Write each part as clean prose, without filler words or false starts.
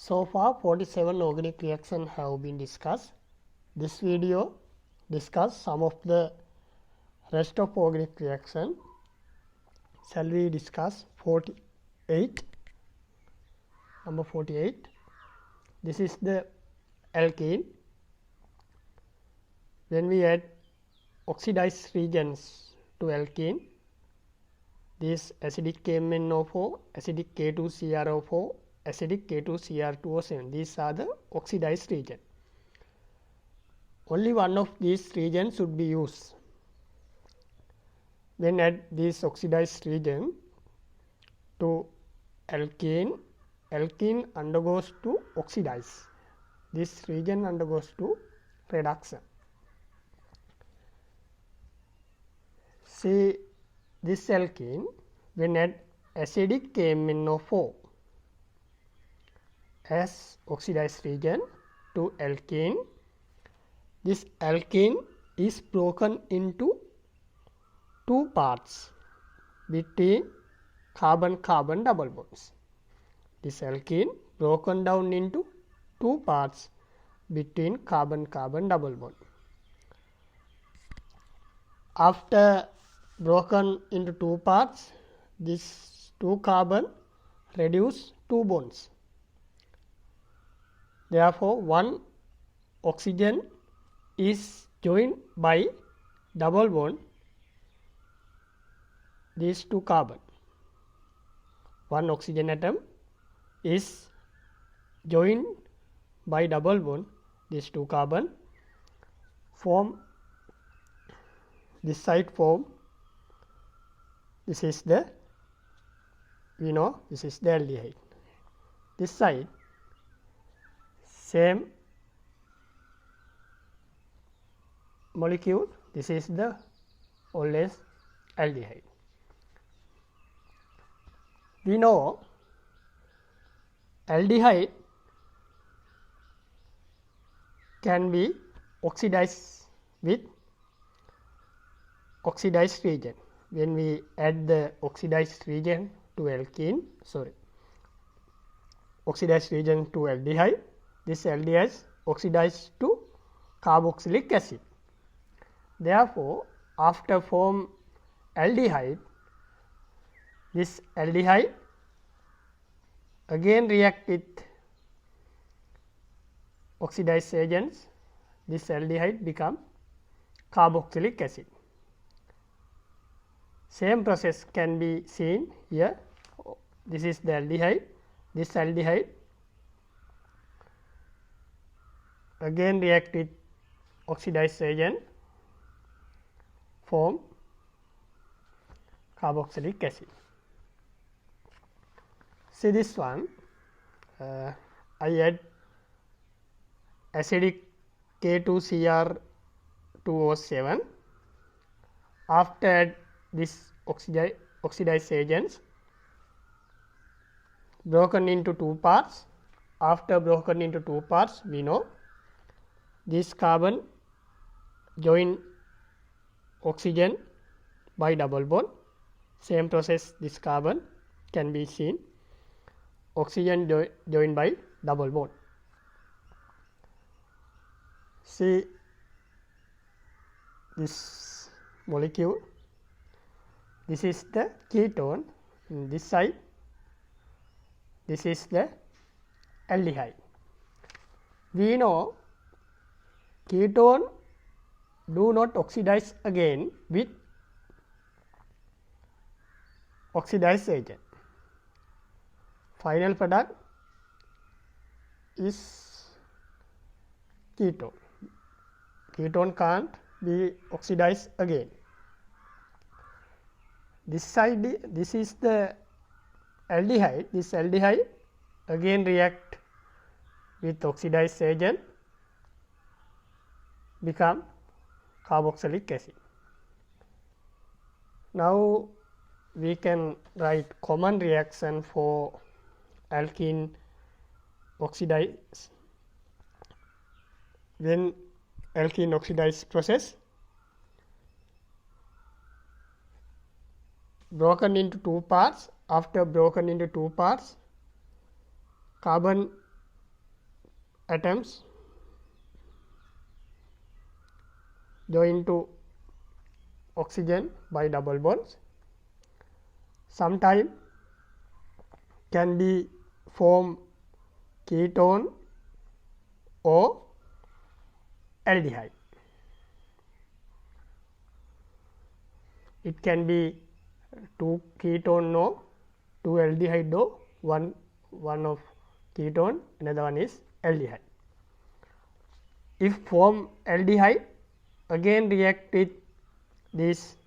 So far 47 organic reactions have been discussed. This video discuss some of the rest of organic reaction. Shall we discuss 48? Number 48. This is the alkene. When we add oxidized regions to alkene, this acidic KMnO4, acidic K2CrO4, acidic K2Cr2O7, these are the oxidized region. Only one of these regions should be used. When add this oxidized region to alkene, alkene undergoes to oxidize. This region undergoes to reduction. See this alkene, when add acidic KMnO4 as oxidized region to alkene, this alkene is broken into two parts between carbon-carbon double bonds. This alkene broken down into two parts between carbon-carbon double bond. After broken into two parts, this two carbon reduce two bonds. Therefore, one oxygen is joined by double bond these two carbon. One oxygen atom is joined by double bond these two carbon, form this side form. This is the, we know this is the aldehyde. This side same molecule, this is the always aldehyde. We know aldehyde can be oxidized with oxidized region. When we add the oxidized region to alkene, oxidized region to aldehyde, this aldehyde oxidized to carboxylic acid. Therefore, after form aldehyde, this aldehyde again react with oxidized agents. This aldehyde become carboxylic acid. Same process can be seen here. This is the aldehyde. This aldehyde again react with oxidized agent, form carboxylic acid. See this one, I add acidic K2Cr2O7. After add this oxidized agents, broken into two parts. After broken into two parts, we know this carbon join oxygen by double bond. Same process, this carbon can be seen, oxygen joined by double bond. See this molecule, this is the ketone in this side, this is the aldehyde. We know ketone do not oxidize again with oxidized agent. Final product is ketone. Ketone can't be oxidized again. This side, this is the aldehyde. This aldehyde again react with oxidized agent, become carboxylic acid. Now we can write common reaction for alkene oxidize. When alkene oxidize process, broken into two parts. After broken into two parts, carbon atoms join to oxygen by double bonds. Sometimes can be form ketone or aldehyde. It can be 2 ketone or 2 aldehyde or one of ketone, another one is aldehyde. If form aldehyde, again react with this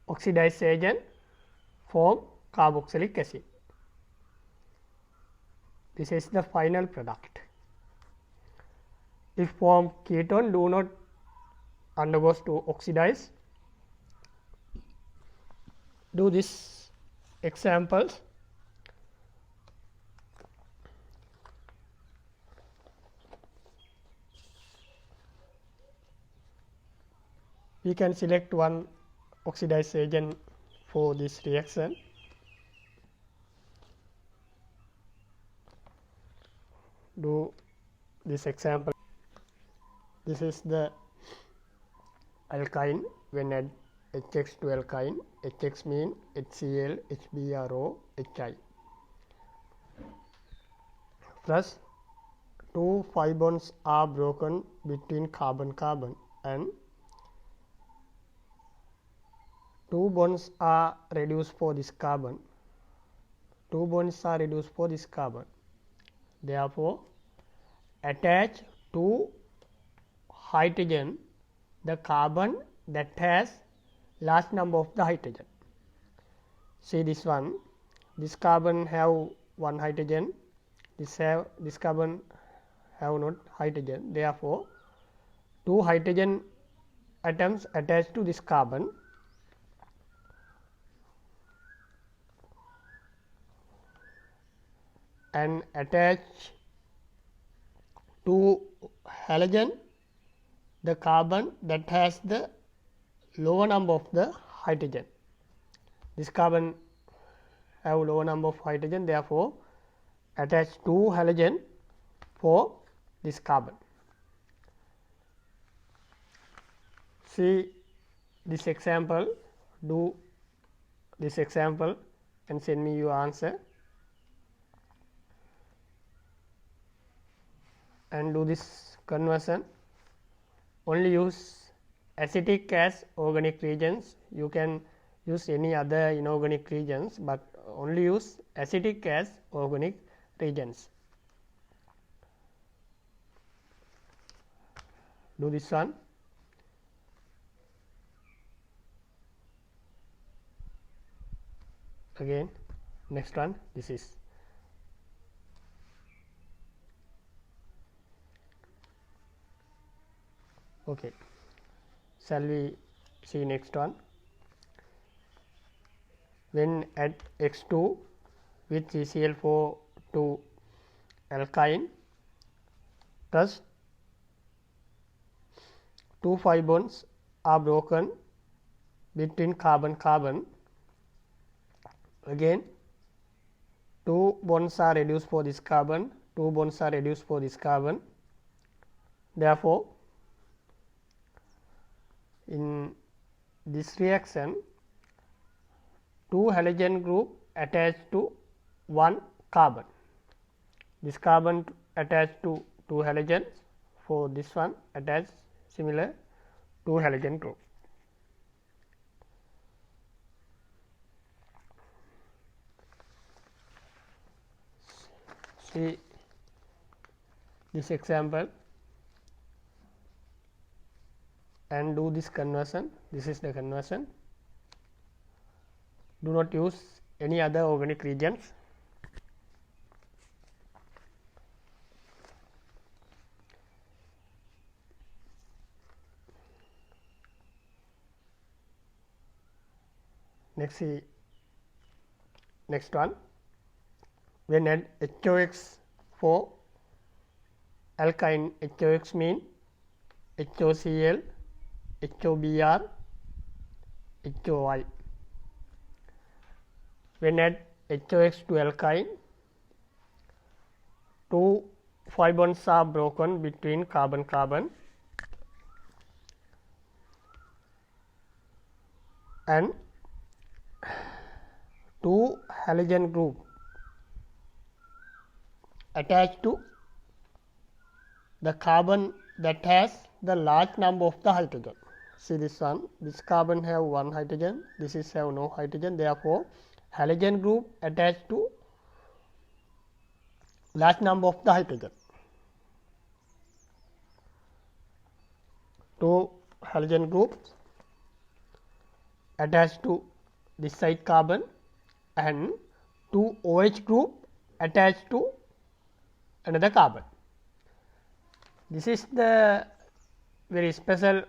oxidized agent, form carboxylic acid. This is the final product. If form ketone, do not undergoes to oxidize. Do this examples. We can select one oxidized agent for this reaction. Do this example. This is the alkyne. When add HX to alkyne, HX mean HCl, HBRO, HI. Plus 2 pi bonds are broken between carbon-carbon and 2 bonds are reduced for this carbon. 2 bonds are reduced for this carbon. Therefore, attach to hydrogen the carbon that has large number of the hydrogen. See this one. This carbon have one hydrogen. This carbon have not hydrogen. Therefore, 2 hydrogen atoms attached to this carbon. And attach to halogen the carbon that has the lower number of the hydrogen. This carbon have lower number of hydrogen, therefore, attach 2 halogen for this carbon. See this example, do this example and send me your answer. And do this conversion. Only use acetic as organic reagents. You can use any other inorganic reagents, but only use acetic as organic reagents. Do this one. Again, next one, this is. Okay, shall we see next one? When add X2 with CCl4 to alkyne, thus 2 pi bonds are broken between carbon-carbon. Again, 2 bonds are reduced for this carbon, 2 bonds are reduced for this carbon. Therefore, in this reaction, 2 halogen group attached to 1 carbon. This carbon attached to 2 halogens, for this one attached similar 2 halogen group. See this example and do this conversion. This is the conversion. Do not use any other organic reagents. Next one. When add HOX for alkyne, HOX mean HOCl, HOBr, HOI. When add HOX to alkyne, two 5 bonds are broken between carbon-carbon and two halogen group attached to the carbon that has the large number of the hydrogen. See this one, this carbon have one hydrogen, this is have no hydrogen, therefore halogen group attached to large number of the hydrogen. Two halogen groups attached to this side carbon and two OH group attached to another carbon. This is the very special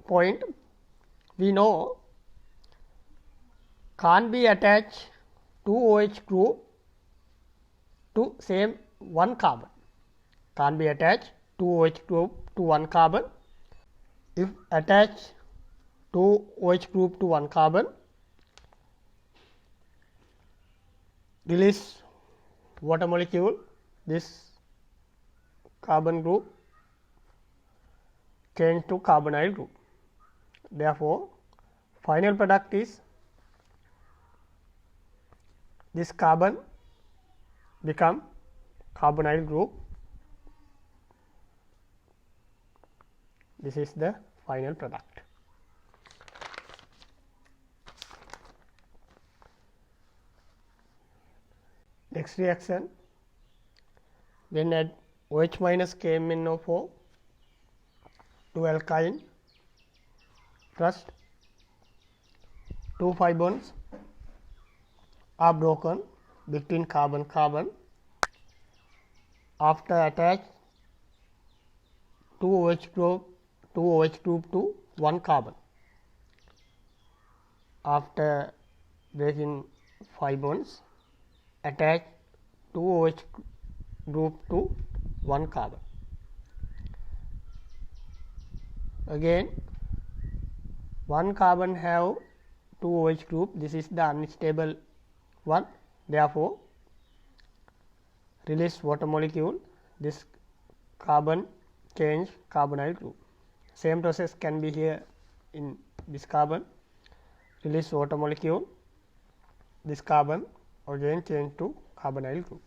point. We know can't be attached two OH group to same one carbon, can't be attached two OH group to one carbon. If attach two OH group to one carbon, release water molecule, this carbon group change to carbonyl group. Therefore, final product is this carbon become carbonyl group. This is the final product. Next reaction, when add OH minus KMnO4 to alkyne, first two 5 bonds are broken between carbon-carbon. After attach two OH group to one carbon. After breaking 5 bonds, attach two OH group to one carbon. Again, one carbon have two OH group. This is the unstable one. Therefore, release water molecule. This carbon change carbonyl group. Same process can be here in this carbon. Release water molecule. This carbon again change to carbonyl group.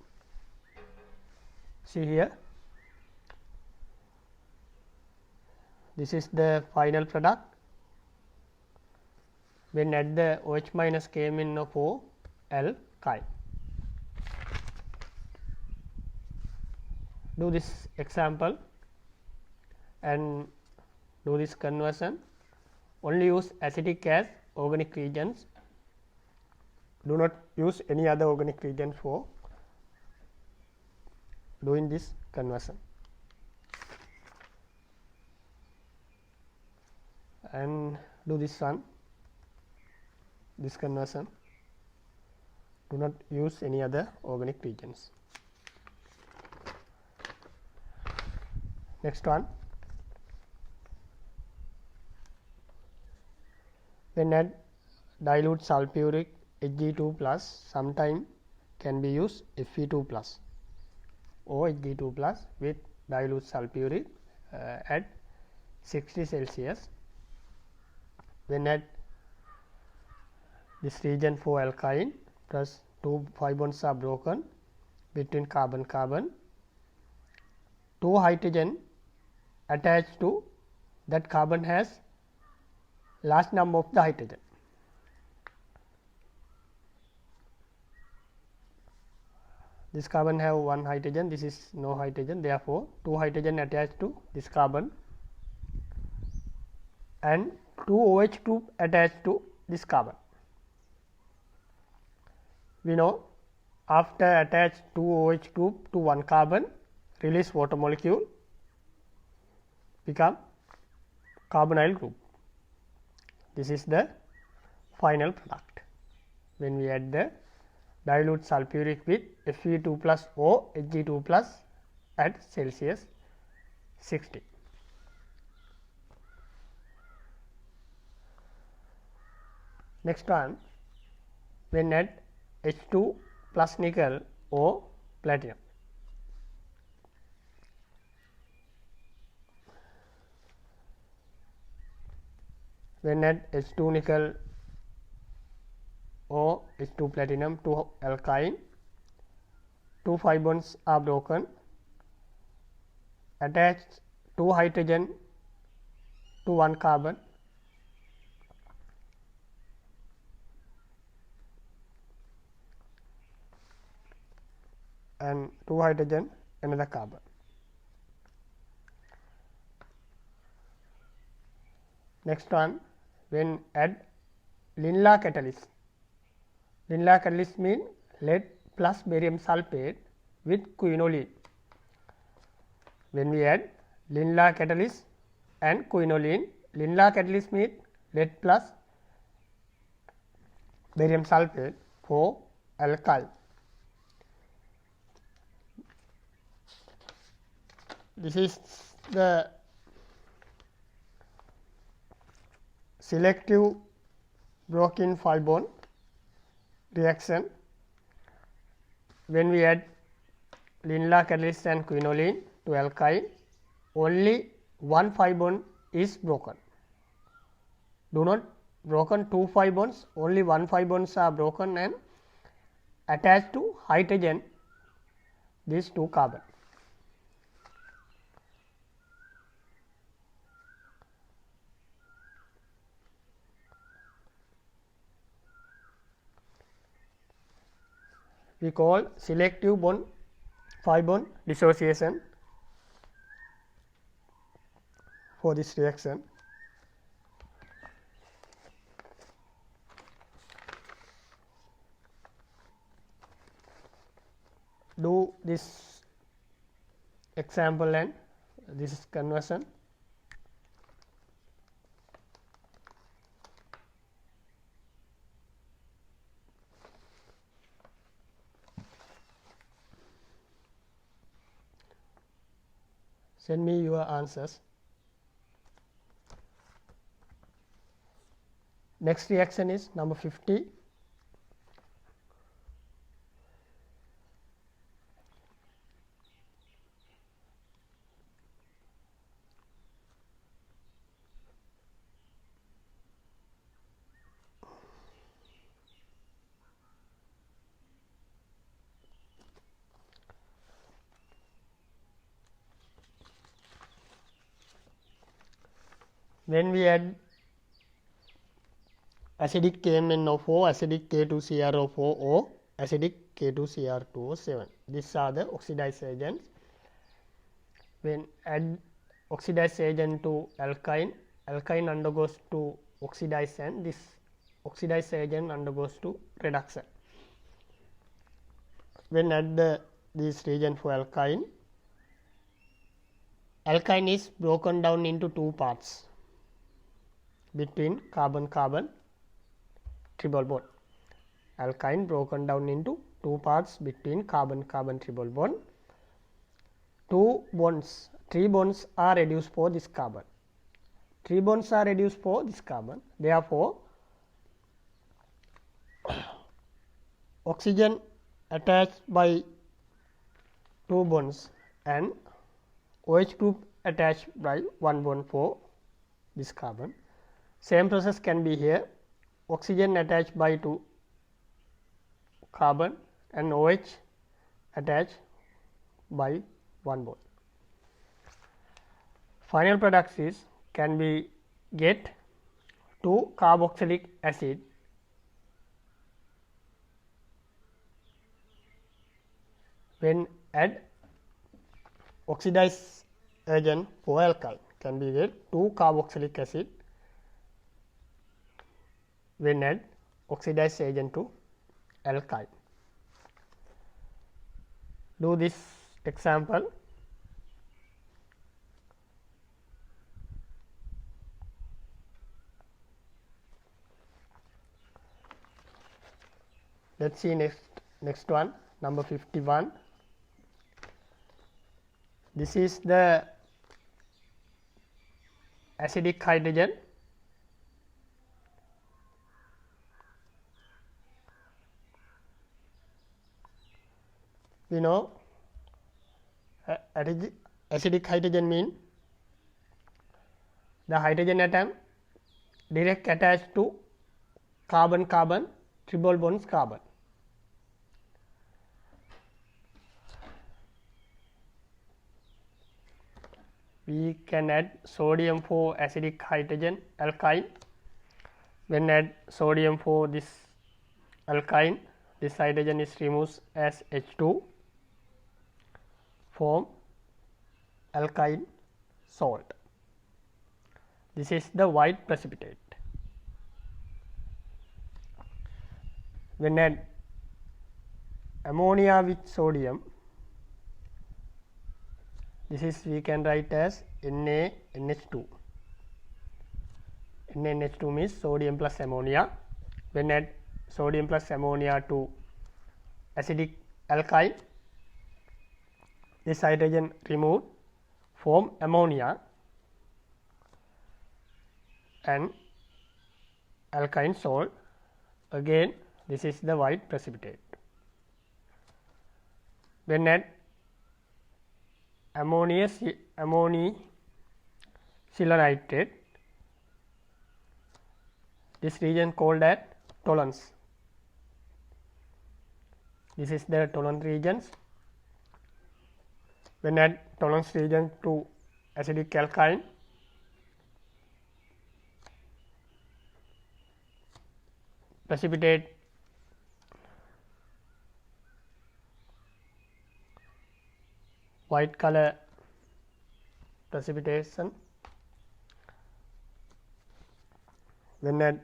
See here, this is the final product. When add the OH minus KMnO4 alkyne. Do this example and do this conversion. Only use acetic as organic reagents. Do not use any other organic reagent for doing this conversion. And do this one, this conversion. Do not use any other organic reagents. Next one, when add dilute sulfuric Hg2 plus, sometime can be used Fe2 plus or Hg2 plus with dilute sulfuric at 60 Celsius. When add this region for alkyne, plus two 5 bonds are broken between carbon-carbon, two hydrogen attached to that carbon has large number of the hydrogen. This carbon have one hydrogen, this is no hydrogen, therefore, two hydrogen attached to this carbon and two OH group attached to this carbon. We know after attach two OH group to one carbon, release water molecule, become carbonyl group. This is the final product. When we add the dilute sulfuric with Fe2 plus or Hg2 plus at Celsius 60. Next one, when add H2 plus nickel or platinum. When add H2 nickel or H2 platinum to alkyne, 2 pi bonds are broken, attach 2 hydrogen to 1 carbon, and 2 hydrogen another carbon. Next one, when add Lindlar catalyst. Lindlar catalyst means lead plus barium sulphate with quinoline. When we add Lindlar catalyst and quinoline, Lindlar catalyst means lead plus barium sulphate for alkyl. This is the selective broken 5 bond reaction. When we add Lindlar catalyst and quinoline to alkyne, only 1 pi bond is broken. Do not broken 2 pi bonds, only 1 pi bonds are broken and attached to hydrogen these 2 carbon. We call selective bond 5 bond dissociation for this reaction. Do this example and this is conversion. Send me your answers. Next reaction is number 50. When we add acidic KMnO4, acidic K2CrO4 or acidic K2Cr2O7, these are the oxidized agents. When add oxidized agent to alkyne, alkyne undergoes to oxidize and this oxidized agent undergoes to reduction. When add this reagent for alkyne, alkyne is broken down into 2 parts between carbon-carbon triple bond. Alkyne broken down into 2 parts between carbon-carbon triple bond. 3 bonds are reduced for this carbon. 3 bonds are reduced for this carbon. Therefore, oxygen attached by 2 bonds and OH group attached by 1 bond for this carbon. Same process can be here, oxygen attached by 2 carbon and OH attached by 1 bond. Final products is can be get 2 carboxylic acid when add oxidized agent for alkyl, can be get 2 carboxylic acid when add oxidized agent to alkyl. Do this example. Let us see next one, number 51. This is the acidic hydrogen. We know acidic hydrogen means the hydrogen atom direct attached to carbon carbon triple bonds carbon. We can add sodium for acidic hydrogen alkyne. When add sodium for this alkyne, this hydrogen is removed as H2, form alkyne salt. This is the white precipitate. When add ammonia with sodium, this is we can write as NaNH2. NaNH2 means sodium plus ammonia. When add sodium plus ammonia to acidic alkyne, this hydrogen removed, form ammonia and alkyne salt. Again this is the white precipitate. When add ammonium silanitrate, this region called as Tollens. This is the Tollens regions. When add Tollens region to acidic alkyne, precipitate white color precipitation. When add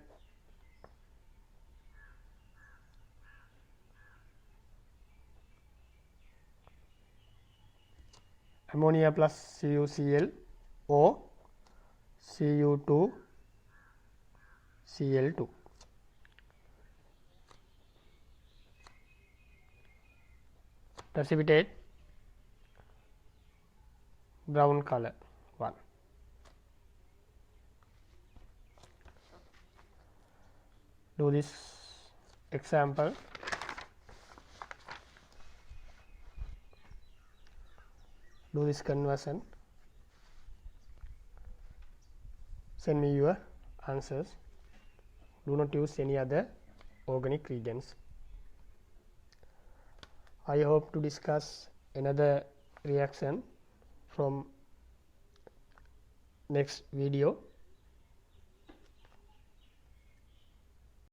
ammonia plus CuCl or Cu2Cl2. Precipitate brown color 1. Do this example. Do this conversion. Send me your answers. Do not use any other organic reagents. I hope to discuss another reaction from next video.